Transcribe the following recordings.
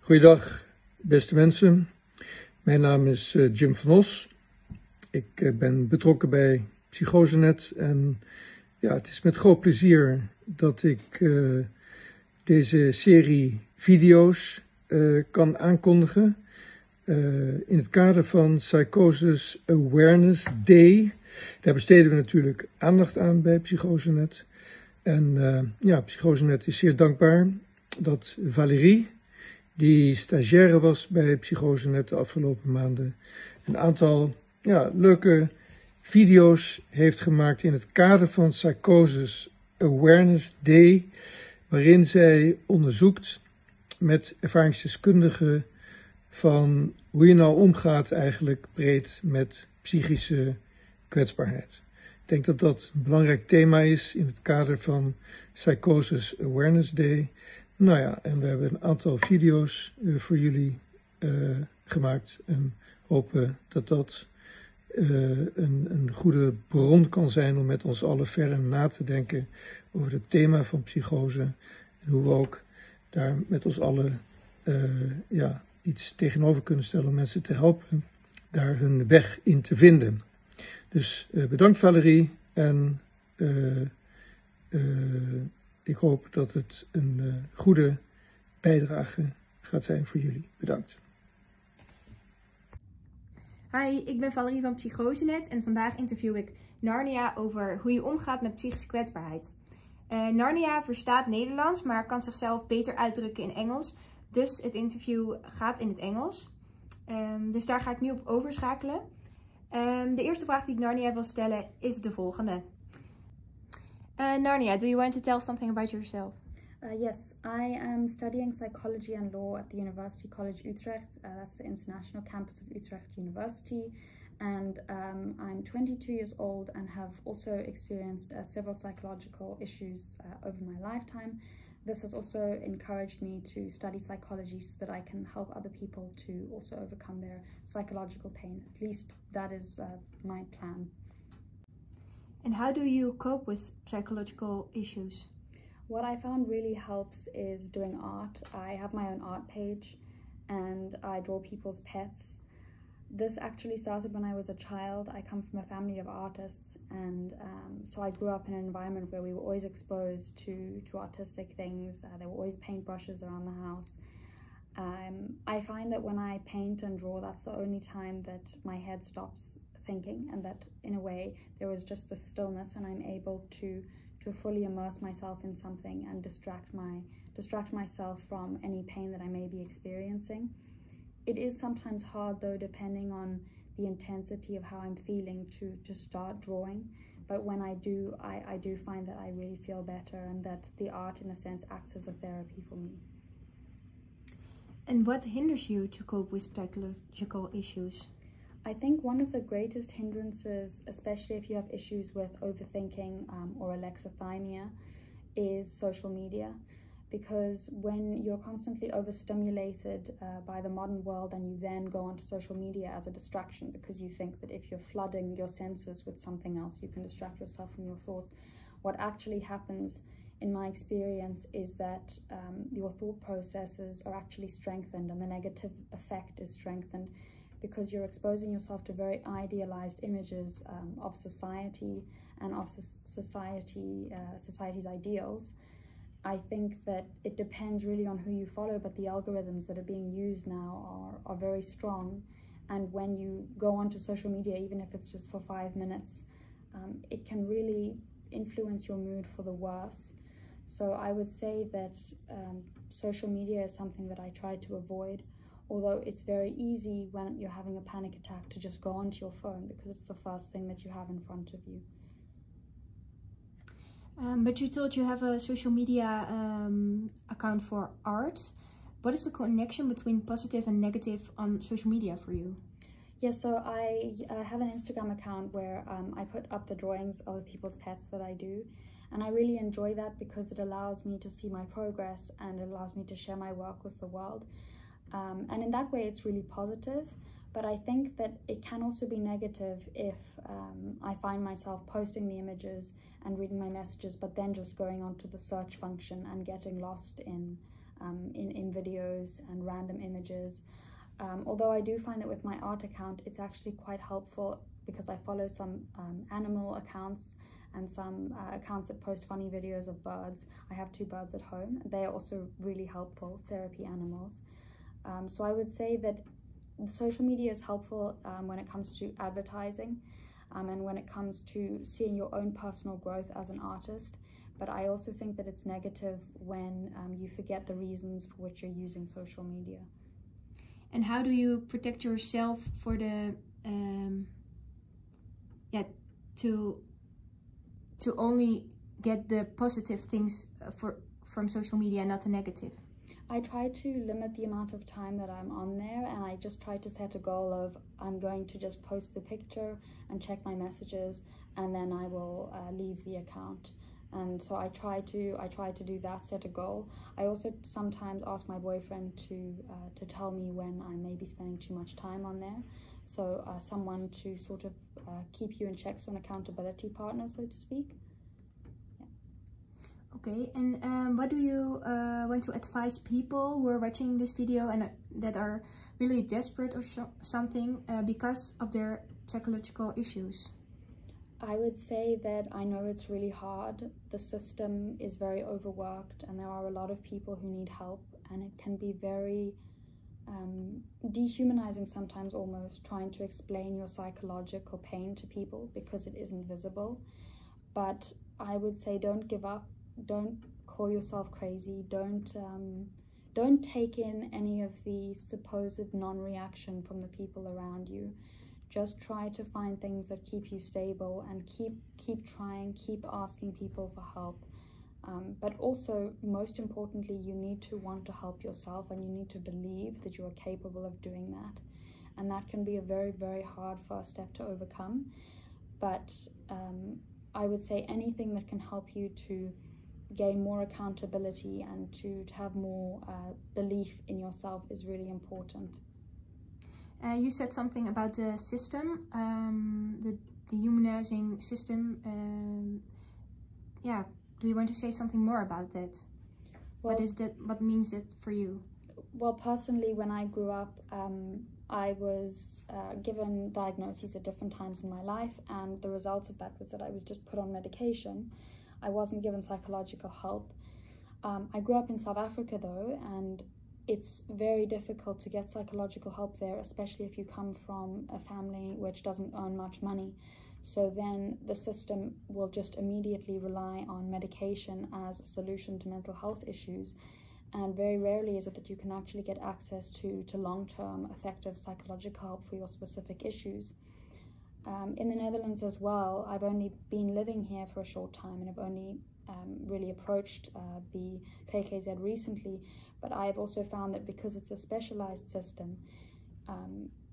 Goeiedag, beste mensen. Mijn naam is Jim van Os. Ik ben betrokken bij PsychoseNet en ja, het is met groot plezier dat ik deze serie video's kan aankondigen in het kader van Psychose Awareness Day. Daar besteden we natuurlijk aandacht aan bij PsychoseNet. En ja, PsychoseNet is zeer dankbaar dat Valérie, die stagiaire was bij PsychoseNet de afgelopen maanden, een aantal leuke video's heeft gemaakt in het kader van Psychose Awareness Day, waarin zij onderzoekt met ervaringsdeskundigen van hoe je nou omgaat eigenlijk breed met psychische kwetsbaarheid. Ik denk dat dat een belangrijk thema is in het kader van Psychose Awareness Day. Nou ja, en we hebben een aantal video's voor jullie gemaakt en hopen dat dat een goede bron kan zijn om met ons allen verder na te denken over het thema van psychose en hoe we ook daar met ons allen iets tegenover kunnen stellen om mensen te helpen daar hun weg in te vinden. Dus bedankt Valérie en ik hoop dat het een goede bijdrage gaat zijn voor jullie. Bedankt. Hi, ik ben Valérie van PsychoseNet en vandaag interview ik Narnia over hoe je omgaat met psychische kwetsbaarheid. Narnia verstaat Nederlands, maar kan zichzelf beter uitdrukken in Engels. Dus het interview gaat in het Engels. Dus daar ga ik nu op overschakelen. De eerste vraag die ik Narnia wil stellen is de volgende. Narnia, do you want to tell something about yourself? Yes, I am studying psychology and law at the University College Utrecht. That's the international campus of Utrecht University. And I'm 22 years old and have also experienced several psychological issues over my lifetime. This has also encouraged me to study psychology so that I can help other people to also overcome their psychological pain. At least that is my plan. And how do you cope with psychological issues? What I found really helps is doing art. I have my own art page and I draw people's pets. This actually started when I was a child. I come from a family of artists and so I grew up in an environment where we were always exposed to artistic things. There were always paintbrushes around the house. I find that when I paint and draw, that's the only time that my head stops thinking and that in a way there is just the stillness and I'm able to fully immerse myself in something and distract myself from any pain that I may be experiencing. It is sometimes hard though, depending on the intensity of how I'm feeling to start drawing, but when I do, I do find that I really feel better and that the art in a sense acts as a therapy for me. And what hinders you to cope with psychological issues? I think one of the greatest hindrances, especially if you have issues with overthinking or alexithymia, is social media. Because when you're constantly overstimulated by the modern world and you then go onto social media as a distraction because you think that if you're flooding your senses with something else, you can distract yourself from your thoughts. What actually happens in my experience is that your thought processes are actually strengthened and the negative effect is strengthened because you're exposing yourself to very idealized images of society and of society's ideals. I think that it depends really on who you follow, but the algorithms that are being used now are very strong. And when you go onto social media, even if it's just for 5 minutes, it can really influence your mood for the worse. So I would say that social media is something that I try to avoid, although it's very easy when you're having a panic attack to just go onto your phone because it's the first thing that you have in front of you. But you told you have a social media account for art. What is the connection between positive and negative on social media for you? Yes, so I have an Instagram account where I put up the drawings of the people's pets that I do. And I really enjoy that because it allows me to see my progress and it allows me to share my work with the world. And in that way, it's really positive. But I think that it can also be negative if I find myself posting the images and reading my messages, but then just going onto the search function and getting lost in in videos and random images. Although I do find that with my art account, it's actually quite helpful because I follow some animal accounts and some accounts that post funny videos of birds. I have 2 birds at home. They are also really helpful therapy animals. So I would say that social media is helpful when it comes to advertising and when it comes to seeing your own personal growth as an artist. But I also think that it's negative when you forget the reasons for which you're using social media. And how do you protect yourself for the to only get the positive things from social media, not the negative? I try to limit the amount of time that I'm on there, and I just try to set a goal of I'm going to just post the picture and check my messages, and then I will leave the account. And so I try to do that, set a goal. I also sometimes ask my boyfriend to tell me when I may be spending too much time on there. So someone to sort of keep you in check, so an accountability partner, so to speak. Yeah. Okay, and what do you want to advise people who are watching this video and that are really desperate or something because of their psychological issues? I would say that I know it's really hard. The system is very overworked and there are a lot of people who need help, and it can be very dehumanizing sometimes, almost trying to explain your psychological pain to people because it isn't visible. But I would say don't give up, don't call yourself crazy, don't take in any of the supposed non-reaction from the people around you. Just try to find things that keep you stable and keep trying, keep asking people for help. But also, most importantly, you need to want to help yourself, and you need to believe that you are capable of doing that. And that can be a very, very hard first step to overcome. But I would say anything that can help you to gain more accountability and to have more belief in yourself is really important. You said something about the system, the humanizing system. Yeah, do you want to say something more about that? Well, what is that? What means that for you? Well, personally, when I grew up, I was given diagnoses at different times in my life, and the result of that was that I was just put on medication. I wasn't given psychological help. I grew up in South Africa though, and it's very difficult to get psychological help there, especially if you come from a family which doesn't earn much money. So then the system will just immediately rely on medication as a solution to mental health issues. And very rarely is it that you can actually get access to long-term effective psychological help for your specific issues. In the Netherlands as well, I've only been living here for a short time, and I've only really approached the KKZ recently, but I've also found that because it's a specialized system,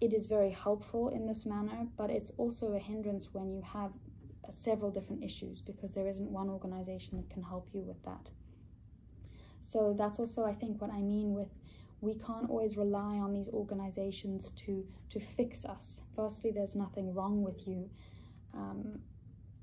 it is very helpful in this manner, but it's also a hindrance when you have several different issues, because there isn't one organization that can help you with that. So that's also, I think, what I mean with we can't always rely on these organizations to fix us. Firstly, there's nothing wrong with you.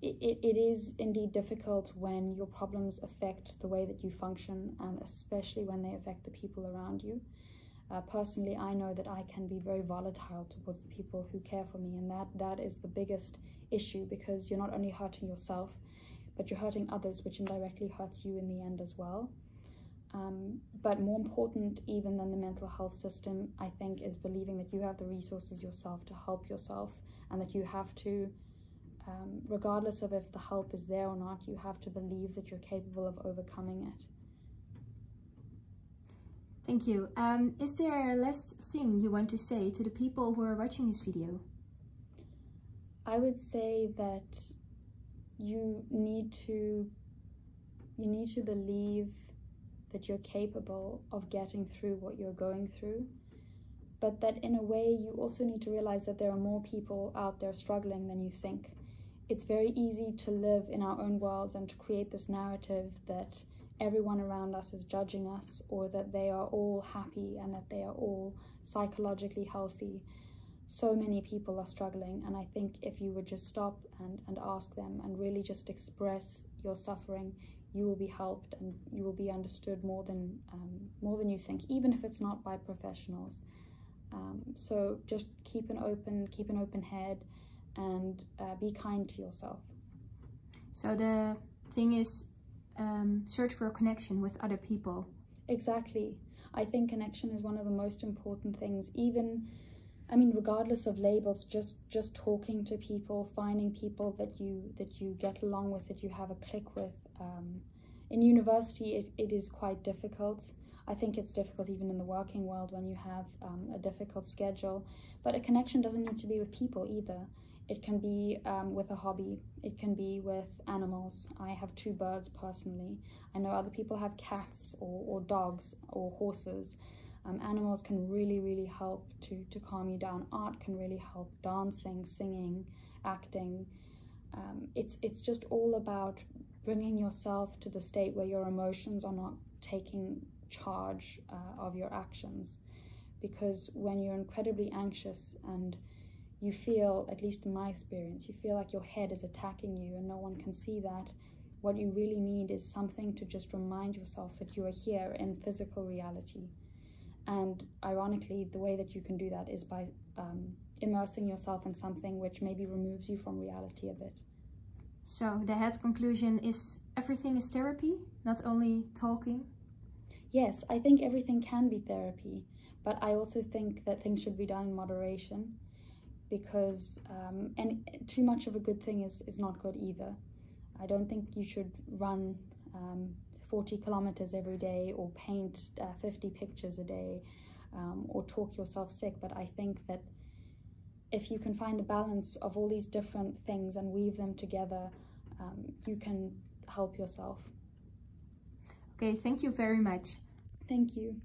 It is indeed difficult when your problems affect the way that you function, and especially when they affect the people around you. Personally, I know that I can be very volatile towards the people who care for me, and that is the biggest issue, because you're not only hurting yourself, but you're hurting others, which indirectly hurts you in the end as well. But more important even than the mental health system, I think, is believing that you have the resources yourself to help yourself, and that you have to, regardless of if the help is there or not, you have to believe that you're capable of overcoming it. Thank you. Is there a last thing you want to say to the people who are watching this video? I would say that you need to believe that you're capable of getting through what you're going through, but that in a way you also need to realize that there are more people out there struggling than you think. It's very easy to live in our own worlds and to create this narrative that everyone around us is judging us, or that they are all happy and that they are all psychologically healthy. So many people are struggling, and I think if you would just stop and ask them and really just express your suffering, you will be helped and you will be understood more than you think, even if it's not by professionals. So just keep an open head, and be kind to yourself. So the thing is, search for a connection with other people. Exactly. I think connection is one of the most important things. Even, I mean, regardless of labels, just talking to people, finding people that you get along with, that you have a click with. In university, it is quite difficult. I think it's difficult even in the working world when you have a difficult schedule. But a connection doesn't need to be with people either. It can be with a hobby. It can be with animals. I have 2 birds personally. I know other people have cats or dogs or horses. Animals can really help to calm you down. Art can really help. Dancing, singing, acting. It's just all about bringing yourself to the state where your emotions are not taking charge of your actions. Because when you're incredibly anxious and you feel, at least in my experience, you feel like your head is attacking you and no one can see that, what you really need is something to just remind yourself that you are here in physical reality. And ironically, the way that you can do that is by immersing yourself in something which maybe removes you from reality a bit. So the head conclusion is everything is therapy, not only talking? Yes, I think everything can be therapy, but I also think that things should be done in moderation, because and too much of a good thing is not good either. I don't think you should run 40 kilometers every day, or paint 50 pictures a day, or talk yourself sick. But I think that if you can find a balance of all these different things and weave them together, you can help yourself. Okay, thank you very much. Thank you.